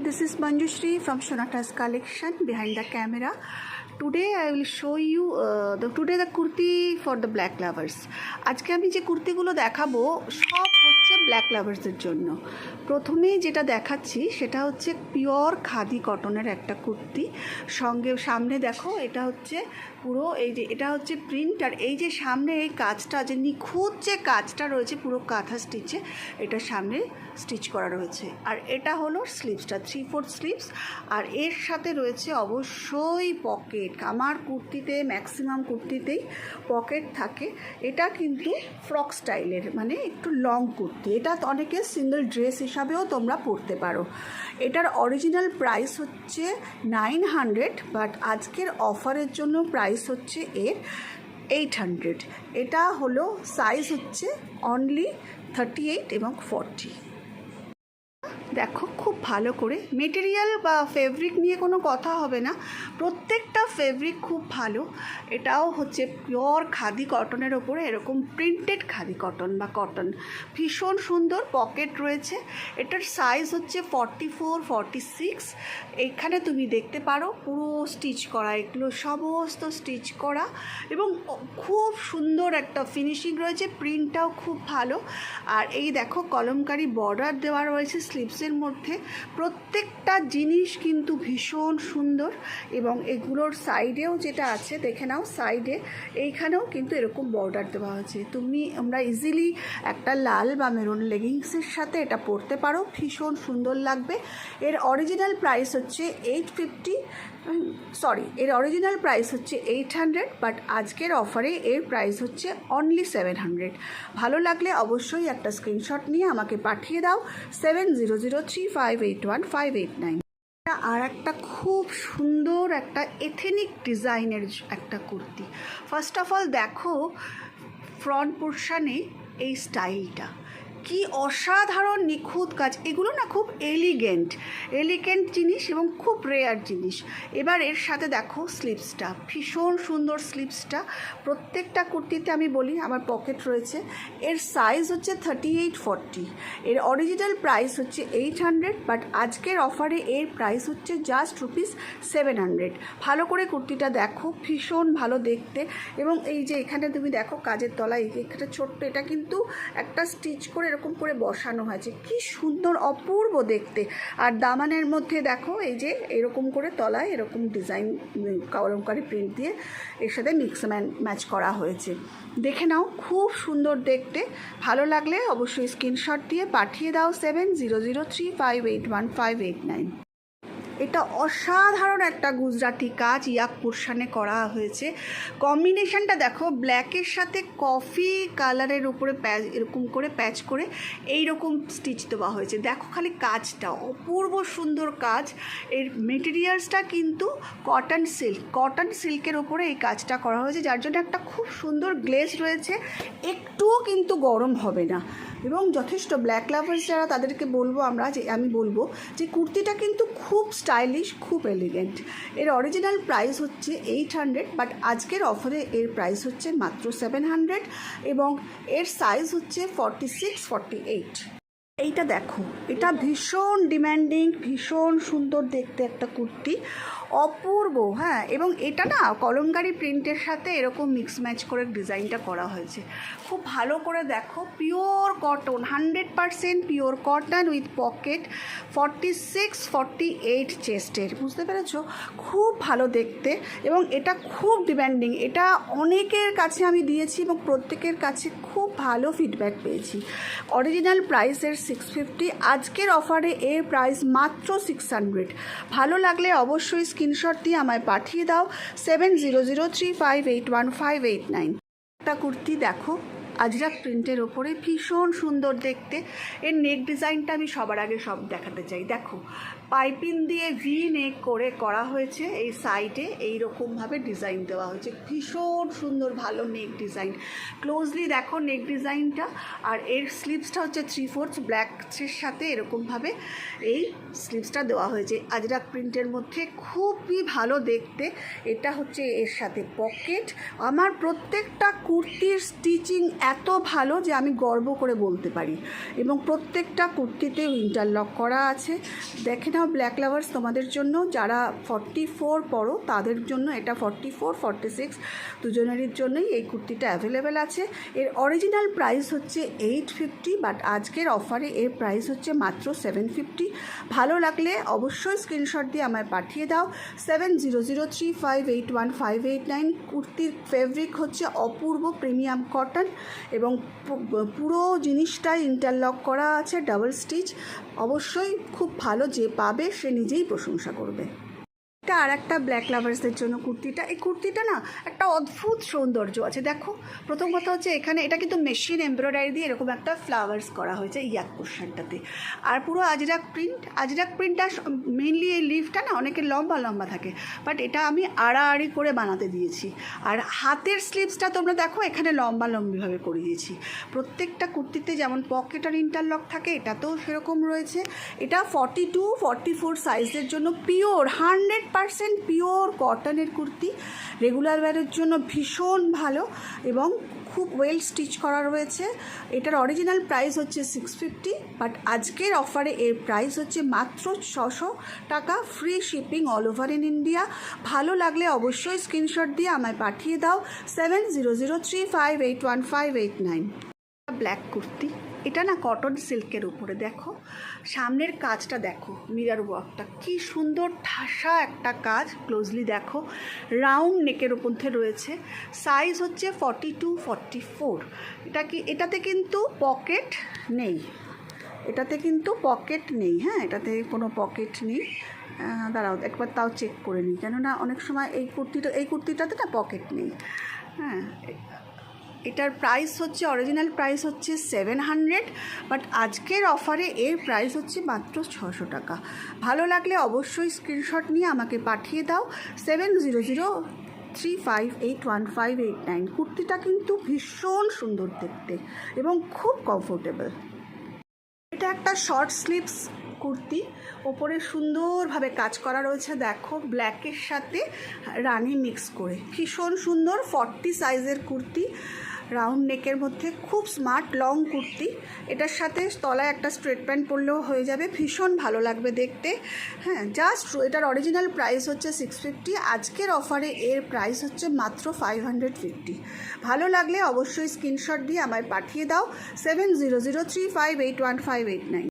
this is Manjushri from Shonata's collection behind the camera. Today I will show you the kurti for the black lovers. আজকে আমি যে কুর্তিগুলো দেখাবো সব হচ্ছে black লাভার্সদের জন্য। প্রথমেই যেটা দেখাচ্ছি সেটা হচ্ছে পিওর খাদি কটনের একটা কুর্তি, সঙ্গে সামনে দেখো এটা হচ্ছে পুরো এই যে এটা হচ্ছে প্রিন্ট, আর এই যে সামনে এই কাজটা যে নিখুঁত যে কাজটা রয়েছে পুরো কাঁথা স্টিচে, এটা সামনে স্টিচ করা রয়েছে। আর এটা হলো স্লিভসটা 3/4 স্লিভস, আর এর সাথে রয়েছে অবশ্যই পকেট। আমার কুর্তিতে ম্যাক্সিমাম কুর্তিতেই পকেট থাকে। এটা কিন্তু ফ্রক স্টাইলের, মানে একটু লং কুর্তি। এটা অনেকে সিঙ্গেল ড্রেস হিসাবেও তোমরা পরতে পারো। এটার অরিজিনাল প্রাইস হচ্ছে 900, বাট আজকের অফারের জন্য প্রাইস হচ্ছে এর 800। এটা হলো সাইজ হচ্ছে অনলি 38 এবং 40। দেখো খুব ভালো করে মেটেরিয়াল বা ফেব্রিক নিয়ে কোনো কথা হবে না, প্রত্যেকটা ফেব্রিক খুব ভালো। এটাও হচ্ছে পিওর খাদি কটনের ওপরে এরকম প্রিন্টেড খাদি কটন বা কটন, ভীষণ সুন্দর। পকেট রয়েছে। এটার সাইজ হচ্ছে 44, 46। এখানে তুমি দেখতে পারো পুরো স্টিচ করা, এগুলো সমস্ত স্টিচ করা এবং খুব সুন্দর একটা ফিনিশিং রয়েছে। প্রিন্টটাও খুব ভালো। আর এই দেখো কলমকারি বর্ডার দেওয়া রয়েছে স্লিভসের মধ্যে। প্রত্যেকটা জিনিস কিন্তু ভীষণ সুন্দর, এবং এগুলোর সাইডেও যেটা আছে দেখে নাও, সাইডে এইখানেও কিন্তু এরকম বর্ডার দেওয়া হয়েছে। আমরা ইজিলি একটা লাল বা মেরুন লেগিংসের সাথে এটা পরতে পারো, ভীষণ সুন্দর লাগবে। এর অরিজিনাল প্রাইস হচ্ছে 850, এর অরিজিনাল প্রাইস হচ্ছে 800, বাট আজকের অফারে এর প্রাইস হচ্ছে অনলি 700। ভালো লাগলে অবশ্যই একটা স্ক্রিনশট নিয়ে আমাকে পাঠিয়ে দাও 7003581589। আর একটা খুব সুন্দর একটা এথেনিক ডিজাইনের একটা কুর্তি। ফার্স্ট অফ অল দেখো ফ্রন্ট পোর্শনে এই স্টাইলটা কি অসাধারণ নিখুঁত কাজ। এগুলো না খুব এলিগেন্ট জিনিস এবং খুব রেয়ার জিনিস। এবার এর সাথে দেখো স্লিভসটা, ভীষণ সুন্দর স্লিভসটা। প্রত্যেকটা কুর্তিতে আমি বলি আমার পকেট রয়েছে। এর সাইজ হচ্ছে 38, 40। এর অরিজিনাল প্রাইস হচ্ছে 800, বাট আজকের অফারে এর প্রাইস হচ্ছে জাস্ট ₹700। ভালো করে কুর্তিটা দেখো, ভীষণ ভালো দেখতে। এবং এই যে এখানে তুমি দেখো কাজের তলায় একটা ছোট্ট, এটা কিন্তু একটা স্টিচ করে এরকম করে বসানো হয়েছে, কি সুন্দর অপূর্ব দেখতে। আর দামানের মধ্যে দেখো এই যে এরকম করে তলায় এরকম ডিজাইন কলমকারি প্রিন্ট দিয়ে এর সাথে মিক্স ম্যাচ করা হয়েছে। দেখে নাও খুব সুন্দর দেখতে। ভালো লাগলে অবশ্যই স্ক্রিনশট দিয়ে পাঠিয়ে দাও 7003581589। এটা অসাধারণ একটা গুজরাটি কাজ ইয়াক পোর্শনে করা হয়েছে। কম্বিনেশনটা দেখো, ব্ল্যাকের সাথে কফি কালারের উপরে এরকম করে প্যাচ করে এইরকম স্টিচ দেওয়া হয়েছে। দেখো খালি কাজটা অপূর্ব সুন্দর কাজ। এর মেটেরিয়ালসটা কিন্তু কটন সিল্কের উপরে এই কাজটা করা হয়েছে, যার জন্য একটা খুব সুন্দর গ্লেজ রয়েছে, একটুও কিন্তু গরম হবে না। এবং যথেষ্ট ব্ল্যাক লাভার্স যারা, তাদেরকে বলবো আমি বলবো যে কুর্তিটা কিন্তু খুব স্টাইলিশ, খুব এলিগেন্ট। এর অরিজিনাল প্রাইস হচ্ছে 800, বাট আজকের অফারে এর প্রাইস হচ্ছে মাত্র 700, এবং এর সাইজ হচ্ছে 46, 48। এইটা দেখো, এটা ভীষণ ডিম্যান্ডিং, ভীষণ সুন্দর দেখতে একটা কুর্তি, অপূর্ব। হ্যাঁ, এবং এটা না কলমকারি প্রিন্টের সাথে এরকম মিক্স ম্যাচ করে ডিজাইনটা করা হয়েছে। খুব ভালো করে দেখো, pure cotton, 100% pure cotton with pocket, 46, 48 চেস্টের, বুঝতে পেরেছো? খুব ভালো দেখতে এবং এটা খুব ডিম্যান্ডিং। এটা অনেকের কাছে আমি দিয়েছি এবং প্রত্যেকের কাছে খুব ভালো ফিডব্যাক পেয়েছি। অরিজিনাল প্রাইসের 650, আজকের অফারে এর প্রাইস মাত্র 600। ভালো লাগলে অবশ্যই স্ক্রিনশট দিয়ে আমায় পাঠিয়ে দাও 7003581589। একটা কুর্তি দেখো আজরাক প্রিন্টের ওপরে, ভীষণ সুন্দর দেখতে। এর নেক ডিজাইনটা আমি সবার আগে দেখাতে চাই। দেখো পাইপিং দিয়ে ভি নেক করে করা হয়েছে, এই সাইডে এইরকমভাবে ডিজাইন দেওয়া হয়েছে, ভীষণ সুন্দর ভালো নেক ডিজাইন। ক্লোজলি দেখো নেক ডিজাইনটা। আর এর স্লিভসটা হচ্ছে 3/4 ব্ল্যাকের সাথে এরকমভাবে এই স্লিভসটা দেওয়া হয়েছে আজরাক প্রিন্টের মধ্যে, খুবই ভালো দেখতে। এটা হচ্ছে এর সাথে পকেট। আমার প্রত্যেকটা কুর্তির স্টিচিং এত ভালো যে আমি গর্ব করে বলতে পারি, এবং প্রত্যেকটা কুর্তিতেও ইন্টারলক করা আছে। দেখে নাও ব্ল্যাক লাভার্স, তোমাদের জন্য যারা 44 পরো তাদের জন্য এটা 44, 46 দুজনেরই জন্যই এই কুর্তিটা অ্যাভেলেবেল আছে। এর অরিজিনাল প্রাইস হচ্ছে 850, বাট আজকের অফারে এর প্রাইস হচ্ছে মাত্র 750। ভালো লাগলে অবশ্যই স্ক্রিনশট দিয়ে আমায় পাঠিয়ে দাও। 7003581589। কুর্তির ফেব্রিক হচ্ছে অপূর্ব প্রিমিয়াম কটন, এবং পুরো জিনিসটাই ইন্টারলক করা আছে, ডাবল স্টিচ। অবশ্যই খুব ভালো, যে পাবে সে নিজেই প্রশংসা করবে। এটা আর একটা ব্ল্যাক লাভার্সদের জন্য কুর্তিটা। এই কুর্তিটা না একটা অদ্ভুত সৌন্দর্য আছে। দেখো, প্রথম কথা হচ্ছে এখানে এটা কিন্তু মেশিন এমব্রয়ডারি দিয়ে এরকম একটা ফ্লাওয়ার্স করা হয়েছে ইয়াক পোর্শনটাতে, আর পুরো আজরাক প্রিন্টটা মেনলি এই লিফটা না অনেকে লম্বা লম্বা থাকে, বাট এটা আমি আড়াআড়ি করে বানাতে দিয়েছি। আর হাতের স্লিভসটা তোমরা দেখো এখানে লম্বা লম্বিভাবে করে দিয়েছি। প্রত্যেকটা কুর্তিতে যেমন পকেট আর ইন্টারলক থাকে, এটাতেও সেরকম রয়েছে। এটা 42, 44 সাইজের জন্য পিওর 100% পিওর কটনের কুর্তি। রেগুলার ওয়্যারের জন্য ভীষণ ভালো এবং খুব ওয়েল স্টিচ করা রয়েছে। এটার অরিজিনাল প্রাইস হচ্ছে 650, বাট আজকের অফারে এর প্রাইস হচ্ছে মাত্র 600 টাকা, free shipping all over in India. ভালো লাগলে অবশ্যই স্ক্রিনশট দিয়ে আমায় পাঠিয়ে দাও। 7003581589। ব্ল্যাক কুর্তি, এটা না কটন সিল্কের উপরে। দেখো সামনের কাজটা, দেখো মিরর ওয়ার্কটা কি সুন্দর, ঠাসা একটা কাজ। ক্লোজলি দেখো, রাউন্ড নেকের মধ্যে রয়েছে। সাইজ হচ্ছে 42, 44। এটাতে কিন্তু পকেট নেই, হ্যাঁ, এটাতে কোনো পকেট নেই। দাঁড়াও একবার তাও চেক করে নিই, কেননা অনেক সময় এই কুর্তিটাতে না পকেট নেই। হ্যাঁ, এটার প্রাইস হচ্ছে, অরিজিনাল প্রাইস হচ্ছে 700, বাট আজকের অফারে এর প্রাইস হচ্ছে মাত্র 600 টাকা। ভালো লাগলে অবশ্যই স্ক্রিনশট নিয়ে আমাকে পাঠিয়ে দাও। 7003581589। কুর্তিটা কিন্তু ভীষণ সুন্দর দেখতে এবং খুব কমফোর্টেবল। এটা একটা শর্ট স্লিভস কুর্তি, ওপরে সুন্দরভাবে কাজ করা রয়েছে। দেখো ব্ল্যাকের সাথে রানি মিক্স করে, ভীষণ সুন্দর। 40 সাইজের কুর্তি, রাউন্ড নেকের মধ্যে, খুব স্মার্ট লং কুর্তি। এটার সাথে তলায় একটা স্ট্রেট প্যান্ট পরলেও হয়ে যাবে, ভীষণ ভালো লাগবে দেখতে। হ্যাঁ, জাস্ট এটার অরিজিনাল প্রাইস হচ্ছে 650, আজকের অফারে এর প্রাইস হচ্ছে মাত্র 550। ভালো লাগলে অবশ্যই স্ক্রিনশট দিয়ে আমায় পাঠিয়ে দাও। 7003581589।